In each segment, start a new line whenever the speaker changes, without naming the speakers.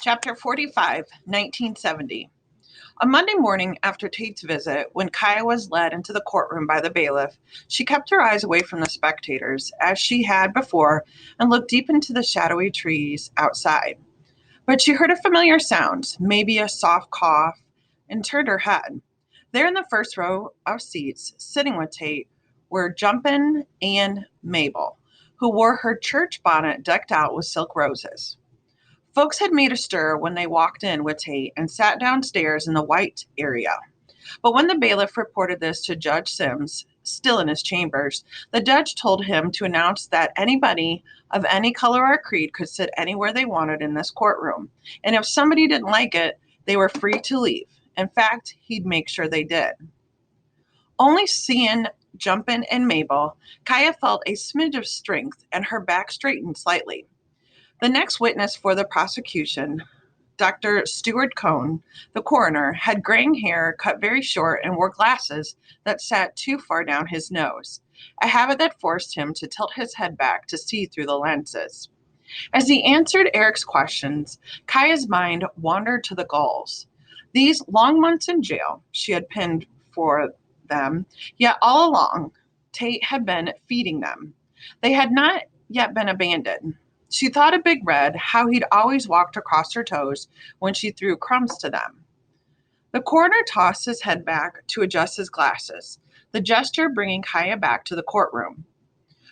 Chapter 45, 1970. On Monday morning after Tate's visit, when Kaya was led into the courtroom by the bailiff, she kept her eyes away from the spectators, as she had before, and looked deep into the shadowy trees outside. But she heard a familiar sound, maybe a soft cough, and turned her head. There in the first row of seats, sitting with Tate, were Jumpin' and Mabel, who wore her church bonnet decked out with silk roses. Folks had made a stir when they walked in with Tate and sat downstairs in the white area. But when the bailiff reported this to Judge Sims, still in his chambers, the judge told him to announce that anybody of any color or creed could sit anywhere they wanted in this courtroom. And if somebody didn't like it, they were free to leave. In fact, he'd make sure they did. Only seeing Jumpin' and Mabel, Kaya felt a smidge of strength and her back straightened slightly. The next witness for the prosecution, Dr. Stuart Cohn, the coroner, had graying hair cut very short and wore glasses that sat too far down his nose, a habit that forced him to tilt his head back to see through the lenses. As he answered Eric's questions, Kaya's mind wandered to the Gulls. These long months in jail she had pinned for them, yet all along Tate had been feeding them. They had not yet been abandoned. She thought of Big Red, how he'd always walked across her toes when she threw crumbs to them. The coroner tossed his head back to adjust his glasses, the gesture bringing Kaya back to the courtroom.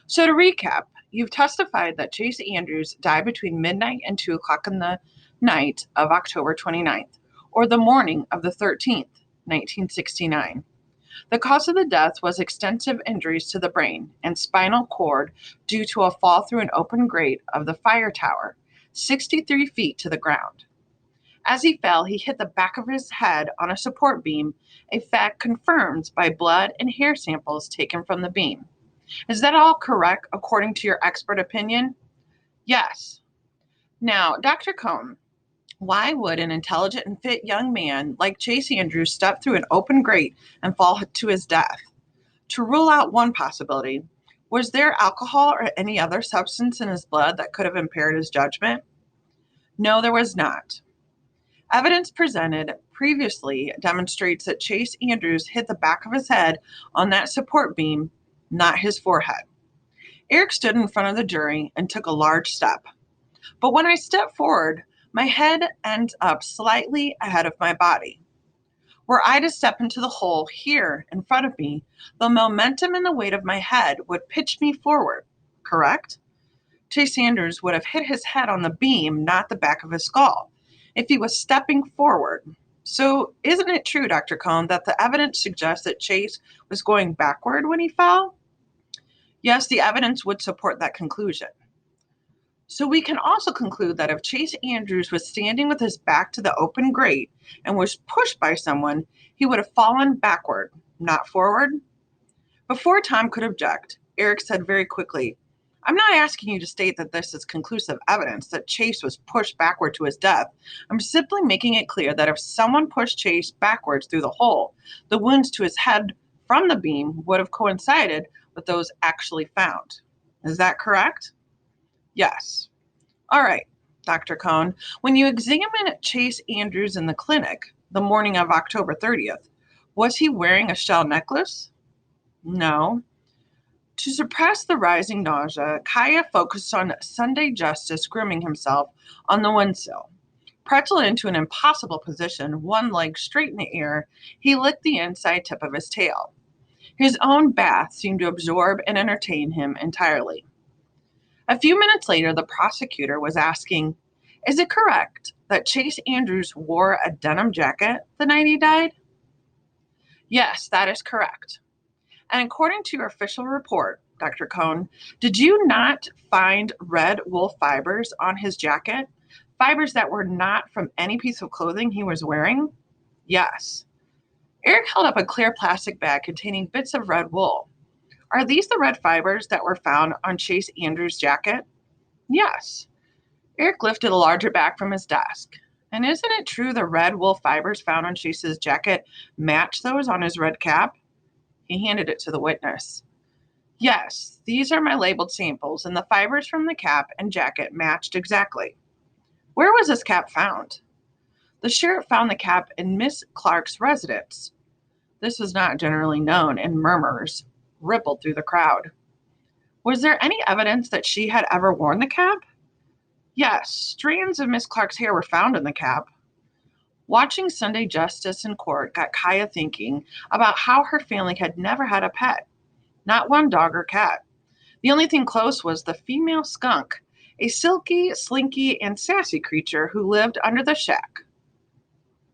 So to recap, you've testified that Chase Andrews died between midnight and 2 o'clock in the night of October 29th, or the morning of the 13th, 1969. The cause of the death was extensive injuries to the brain and spinal cord due to a fall through an open grate of the fire tower, 63 feet to the ground. As he fell, he hit the back of his head on a support beam, a fact confirmed by blood and hair samples taken from the beam. Is that all correct according to your expert opinion? Yes. Now, Dr. Cohn, why would an intelligent and fit young man like Chase Andrews step through an open grate and fall to his death? To rule out one possibility, was there alcohol or any other substance in his blood that could have impaired his judgment? No, there was not. Evidence presented previously demonstrates that Chase Andrews hit the back of his head on that support beam, not his forehead. Eric stood in front of the jury and took a large step. But when I step forward, my head ends up slightly ahead of my body. Were I to step into the hole here in front of me, the momentum and the weight of my head would pitch me forward, correct? Chase Andrews would have hit his head on the beam, not the back of his skull, if he was stepping forward. So isn't it true, Dr. Cohn, that the evidence suggests that Chase was going backward when he fell? Yes, the evidence would support that conclusion. So we can also conclude that if Chase Andrews was standing with his back to the open grate and was pushed by someone, he would have fallen backward, not forward. Before Tom could object, Eric said very quickly, I'm not asking you to state that this is conclusive evidence that Chase was pushed backward to his death. I'm simply making it clear that if someone pushed Chase backwards through the hole, the wounds to his head from the beam would have coincided with those actually found. Is that correct? Yes. All right, Dr. Cohn. When you examined Chase Andrews in the clinic the morning of October 30th, was he wearing a shell necklace? No. To suppress the rising nausea, Kaya focused on Sunday Justice grooming himself on the windsill. Pretzeled into an impossible position, one leg straight in the air, he licked the inside tip of his tail. His own bath seemed to absorb and entertain him entirely. A few minutes later, the prosecutor was asking, is it correct that Chase Andrews wore a denim jacket the night he died? Yes, that is correct. And according to your official report, Dr. Cohn, did you not find red wool fibers on his jacket? Fibers that were not from any piece of clothing he was wearing? Yes. Eric held up a clear plastic bag containing bits of red wool. Are these the red fibers that were found on Chase Andrews' jacket? Yes. Eric lifted a larger bag from his desk. And isn't it true the red wool fibers found on Chase's jacket match those on his red cap? He handed it to the witness. Yes, these are my labeled samples, and the fibers from the cap and jacket matched exactly. Where was this cap found? The sheriff found the cap in Miss Clark's residence. This was not generally known, and murmurs rippled through the crowd. Was there any evidence that she had ever worn the cap? Yes, strands of Miss Clark's hair were found in the cap. Watching Sunday Justice in court got Kaya thinking about how her family had never had a pet, not one dog or cat. The only thing close was the female skunk, a silky, slinky, and sassy creature who lived under the shack.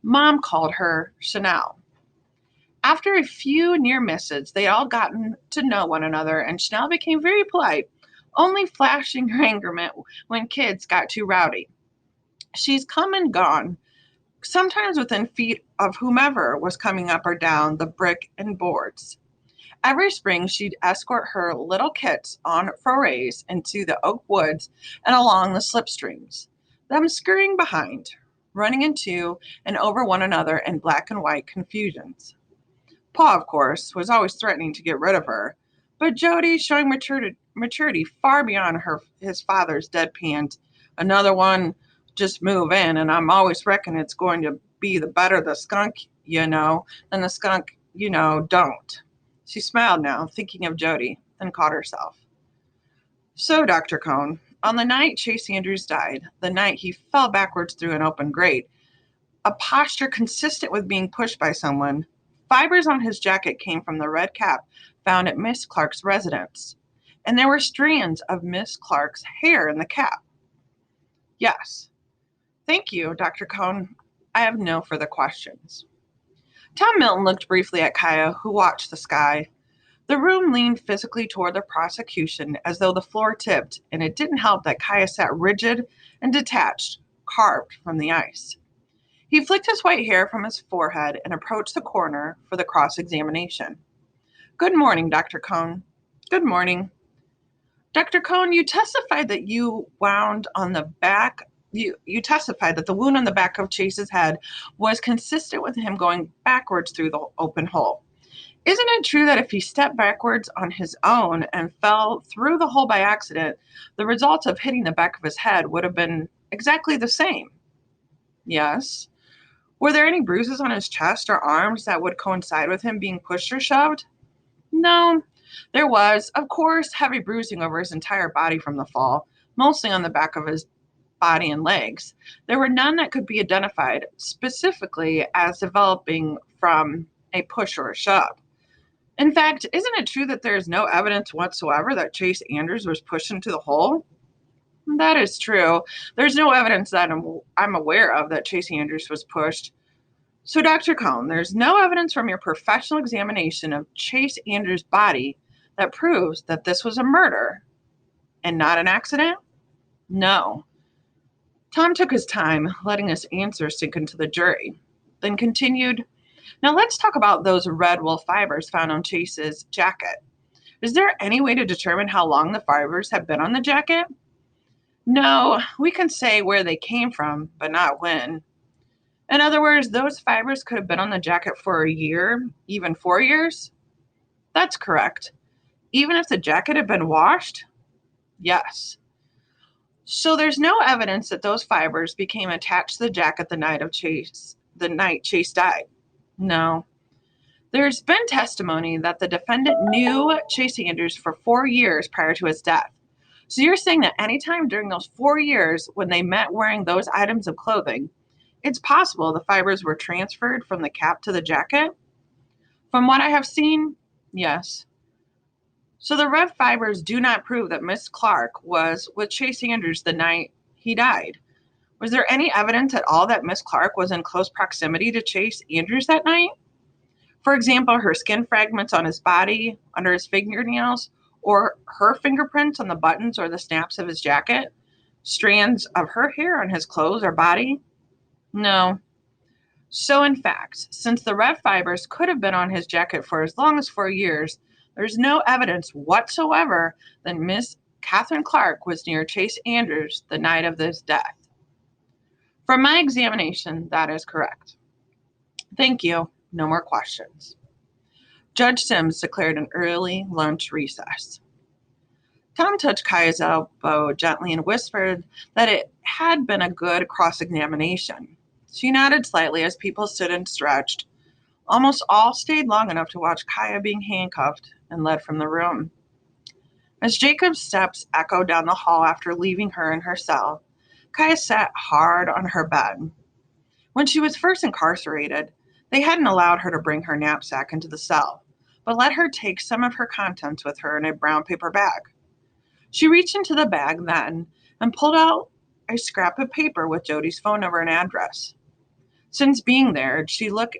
Mom called her Chanel. After a few near misses, they all gotten to know one another, and Chanel became very polite, only flashing her angerment when kids got too rowdy. She's come and gone, sometimes within feet of whomever was coming up or down the brick and boards. Every spring, she'd escort her little kits on forays into the oak woods and along the slipstreams, them scurrying behind, running into and over one another in black and white confusions. Pa, of course, was always threatening to get rid of her, but Jody, showing maturity far beyond his father's deadpan, another one just move in, and I'm always reckon it's going to be the better the skunk, than the skunk, don't. She smiled now, thinking of Jody, then caught herself. So, Dr. Cohn, on the night Chase Andrews died, the night he fell backwards through an open grate, a posture consistent with being pushed by someone, fibers on his jacket came from the red cap found at Miss Clark's residence, and there were strands of Miss Clark's hair in the cap. Yes. Thank you, Dr. Cohn. I have no further questions. Tom Milton looked briefly at Kaya, who watched the sky. The room leaned physically toward the prosecution as though the floor tipped, and it didn't help that Kaya sat rigid and detached, carved from the ice. He flicked his white hair from his forehead and approached the coroner for the cross-examination. Good morning, Dr. Cohn. Good morning. Dr. Cohn, you testified that you testified that the wound on the back of Chase's head was consistent with him going backwards through the open hole. Isn't it true that if he stepped backwards on his own and fell through the hole by accident, the result of hitting the back of his head would have been exactly the same? Yes. Were there any bruises on his chest or arms that would coincide with him being pushed or shoved? No. There was, of course, heavy bruising over his entire body from the fall, mostly on the back of his body and legs. There were none that could be identified specifically as developing from a push or a shove. In fact, isn't it true that there is no evidence whatsoever that Chase Andrews was pushed into the hole? That is true. There's no evidence that I'm aware of that Chase Andrews was pushed. So, Dr. Cohn, there's no evidence from your professional examination of Chase Andrews' body that proves that this was a murder and not an accident? No. Tom took his time, letting his answer sink into the jury, then continued, Now let's talk about those red wool fibers found on Chase's jacket. Is there any way to determine how long the fibers have been on the jacket? No, we can say where they came from, but not when. In other words, those fibers could have been on the jacket for a year, even 4 years? That's correct. Even if the jacket had been washed? Yes. So there's no evidence that those fibers became attached to the jacket the night Chase died. No. There's been testimony that the defendant knew Chase Andrews for 4 years prior to his death. So you're saying that anytime during those 4 years when they met wearing those items of clothing, it's possible the fibers were transferred from the cap to the jacket? From what I have seen, yes. So the red fibers do not prove that Miss Clark was with Chase Andrews the night he died. Was there any evidence at all that Miss Clark was in close proximity to Chase Andrews that night? For example, her skin fragments on his body, under his fingernails, or her fingerprints on the buttons or the snaps of his jacket? Strands of her hair on his clothes or body? No. So, in fact, since the red fibers could have been on his jacket for as long as 4 years, there's no evidence whatsoever that Miss Catherine Clark was near Chase Andrews the night of his death. From my examination, that is correct. Thank you. No more questions. Judge Sims declared an early lunch recess. Tom touched Kaya's elbow gently and whispered that it had been a good cross-examination. She nodded slightly as people stood and stretched. Almost all stayed long enough to watch Kaya being handcuffed and led from the room. As Jacob's steps echoed down the hall after leaving her in her cell, Kaya sat hard on her bed. When she was first incarcerated, they hadn't allowed her to bring her knapsack into the cell, but let her take some of her contents with her in a brown paper bag. She reached into the bag then and pulled out a scrap of paper with Jody's phone number and address. Since being there, she looked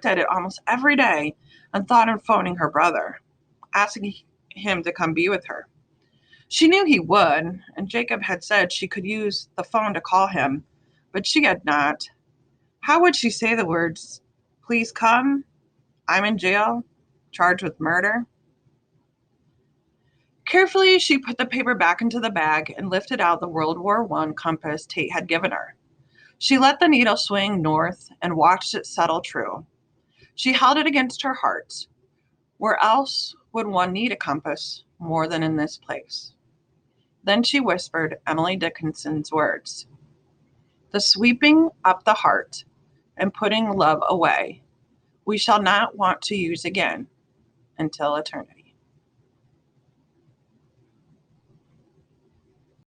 at it almost every day and thought of phoning her brother, asking him to come be with her. She knew he would, and Jacob had said she could use the phone to call him, but she had not. How would she say the words, "Please come, I'm in jail, charged with murder"? Carefully, she put the paper back into the bag and lifted out the World War I compass Tate had given her. She let the needle swing north and watched it settle true. She held it against her heart. Where else would one need a compass more than in this place? Then she whispered Emily Dickinson's words: "The sweeping up the heart and putting love away, we shall not want to use again until eternity."